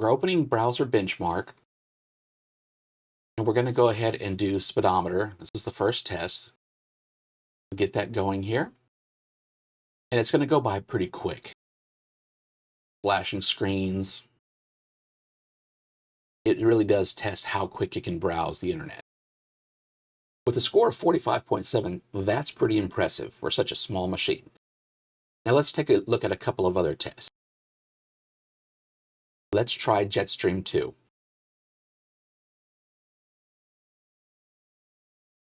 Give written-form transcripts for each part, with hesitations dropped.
We're opening Browser Benchmark, and we're going to go ahead and do speedometer. This is the first test. Get that going here. And it's going to go by pretty quick. Flashing screens. It really does test how quick it can browse the internet. With a score of 45.7, that's pretty impressive for such a small machine. Now let's take a look at a couple of other tests. Let's try Jetstream 2.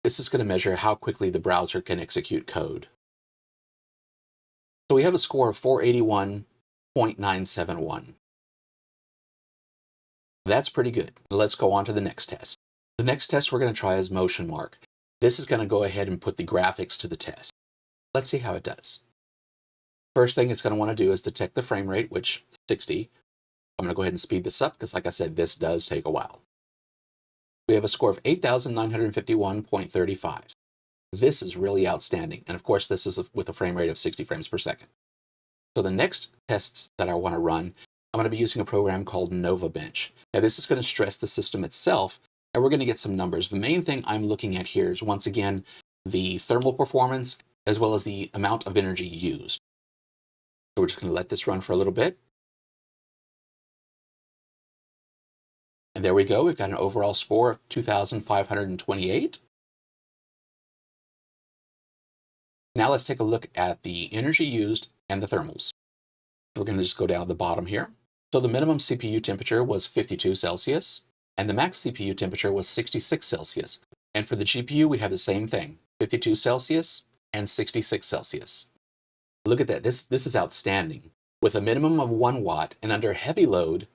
This is going to measure how quickly the browser can execute code. So we have a score of 481.971. That's pretty good. Let's go on to the next test. The next test we're going to try is MotionMark. This is going to go ahead and put the graphics to the test. Let's see how it does. First thing it's going to want to do is detect the frame rate, which is 60. I'm going to go ahead and speed this up because, like I said, this does take a while. We have a score of 8,951.35. This is really outstanding. And of course, this is with a frame rate of 60 frames per second. So the next tests that I want to run, I'm going to be using a program called NovaBench. Now, this is going to stress the system itself, and we're going to get some numbers. The main thing I'm looking at here is, once again, the thermal performance as well as the amount of energy used. So we're just going to let this run for a little bit. And there we go. We've got an overall score of 2,528. Now let's take a look at the energy used and the thermals. We're going to just go down to the bottom here. So the minimum CPU temperature was 52 Celsius, and the max CPU temperature was 66 Celsius. And for the GPU, we have the same thing, 52 Celsius and 66 Celsius. Look at that. This is outstanding. With a minimum of 1 watt and under heavy load,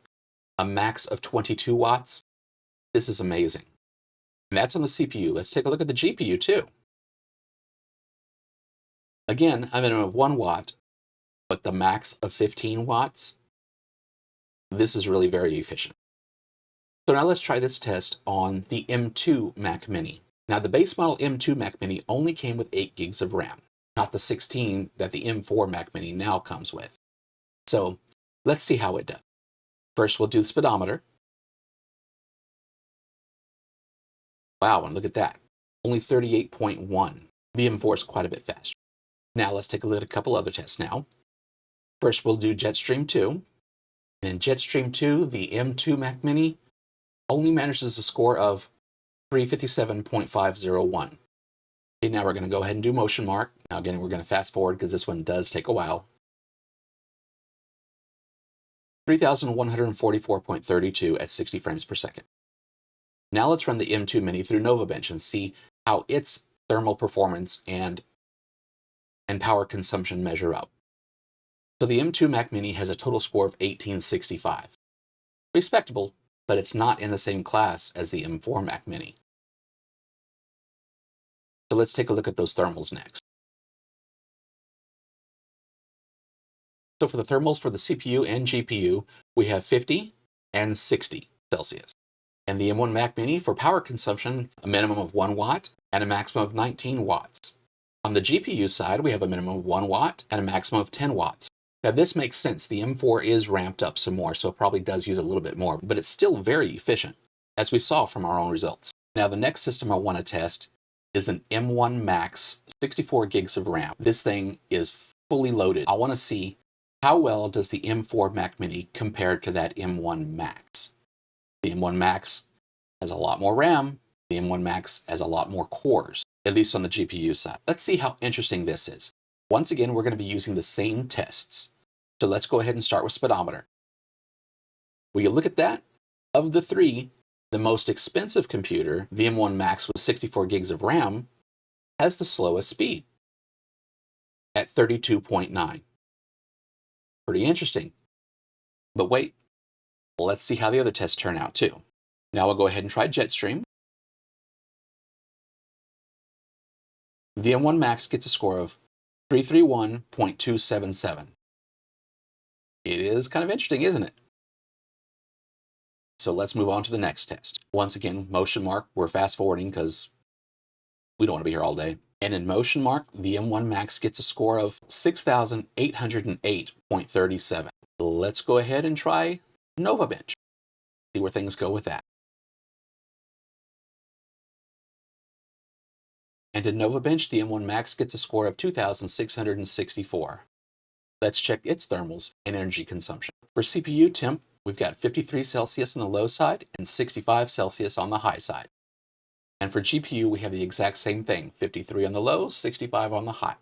a max of 22 watts. This is amazing. And that's on the CPU. Let's take a look at the GPU too. Again, a minimum of 1 watt, but the max of 15 watts. This is really very efficient. So now let's try this test on the M2 Mac Mini. Now the base model M2 Mac Mini only came with 8 gigs of RAM, not the 16 that the M4 Mac Mini now comes with. So let's see how it does. First, we'll do the speedometer. Wow, and look at that. Only 38.1. The M4 is quite a bit faster. Now let's take a look at a couple other tests now. First, we'll do Jetstream 2. And in Jetstream 2, the M2 Mac Mini only manages a score of 357.501. Okay, now we're going to go ahead and do MotionMark. Now again, we're going to fast forward because this one does take a while. 3,144.32 at 60 frames per second. Now let's run the M2 Mini through NovaBench and see how its thermal performance and power consumption measure up. So the M2 Mac Mini has a total score of 1865. Respectable, but it's not in the same class as the M4 Mac Mini. So let's take a look at those thermals next. So for the thermals for the CPU and GPU, we have 50 and 60 Celsius. And the M1 Mac Mini, for power consumption, a minimum of 1 watt and a maximum of 19 watts. On the GPU side, we have a minimum of 1 watt and a maximum of 10 watts. Now this makes sense. The M4 is ramped up some more, so it probably does use a little bit more, but it's still very efficient, as we saw from our own results. Now the next system I want to test is an M1 Max 64 gigs of RAM. This thing is fully loaded. I want to see how well does the M4 Mac Mini compare to that M1 Max. The M1 Max has a lot more RAM. The M1 Max has a lot more cores, at least on the GPU side. Let's see how interesting this is. Once again, we're going to be using the same tests. So let's go ahead and start with speedometer. Will you look at that? Of the three, the most expensive computer, the M1 Max with 64 gigs of RAM, has the slowest speed at 32.9. Pretty interesting. But wait, let's see how the other tests turn out too. Now we'll go ahead and try Jetstream. The M1 Max gets a score of 331.277. It is kind of interesting, isn't it? So let's move on to the next test. Once again, MotionMark, we're fast forwarding because we don't want to be here all day. And in MotionMark, the M1 Max gets a score of 6,808.37. Let's go ahead and try NovaBench. See where things go with that. And in NovaBench, the M1 Max gets a score of 2,664. Let's check its thermals and energy consumption. For CPU temp, we've got 53 Celsius on the low side and 65 Celsius on the high side. And for GPU, we have the exact same thing, 53 on the low, 65 on the high.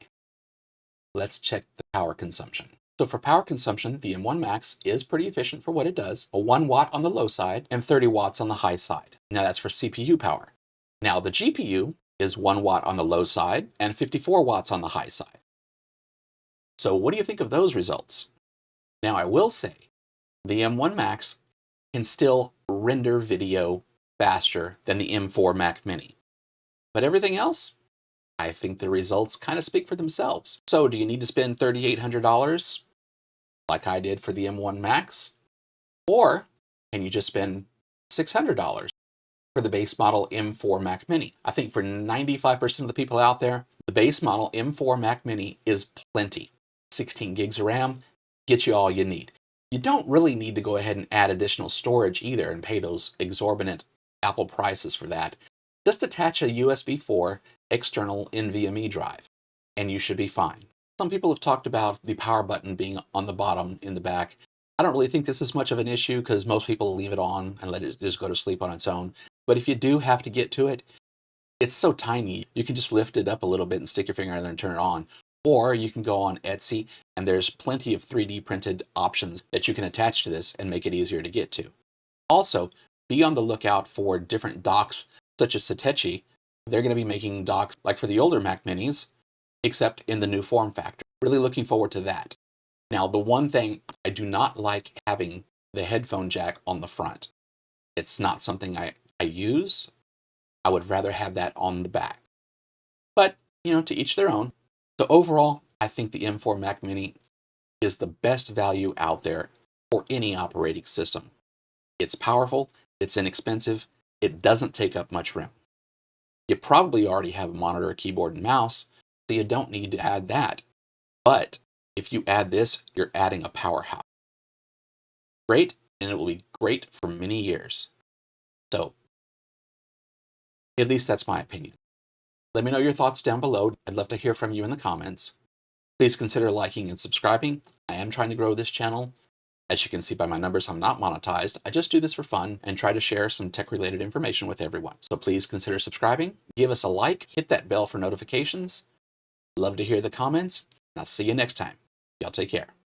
Let's check the power consumption. So for power consumption, the M1 Max is pretty efficient for what it does, a 1 watt on the low side and 30 watts on the high side. Now that's for CPU power. Now the GPU is 1 watt on the low side and 54 watts on the high side. So what do you think of those results? Now I will say, the M1 Max can still render video faster than the M4 Mac Mini. But everything else, I think the results kind of speak for themselves. So do you need to spend $3,800 like I did for the M1 Max? Or can you just spend $600 for the base model M4 Mac Mini? I think for 95% of the people out there, the base model M4 Mac Mini is plenty. 16 gigs of RAM gets you all you need. You don't really need to go ahead and add additional storage either and pay those exorbitant Apple prices for that. Just attach a USB 4 external NVMe drive and you should be fine. Some people have talked about the power button being on the bottom in the back. I don't really think this is much of an issue because most people leave it on and let it just go to sleep on its own. But if you do have to get to it, it's so tiny, you can just lift it up a little bit and stick your finger in there and turn it on. Or you can go on Etsy and there's plenty of 3D printed options that you can attach to this and make it easier to get to. Also, be on the lookout for different docks such as Satechi. They're going to be making docks like for the older Mac Minis, except in the new form factor. Really looking forward to that. Now, the one thing I do not like having the headphone jack on the front. It's not something I use. I would rather have that on the back. But, to each their own. So overall, I think the M4 Mac Mini is the best value out there for any operating system. It's powerful, it's inexpensive, it doesn't take up much room. You probably already have a monitor, keyboard, and mouse, so you don't need to add that. But if you add this, you're adding a powerhouse. Great, and it will be great for many years. So, at least that's my opinion. Let me know your thoughts down below. I'd love to hear from you in the comments. Please consider liking and subscribing. I am trying to grow this channel. As you can see by my numbers, I'm not monetized. I just do this for fun and try to share some tech-related information with everyone. So please consider subscribing, give us a like, hit that bell for notifications. Love to hear the comments, and I'll see you next time. Y'all take care.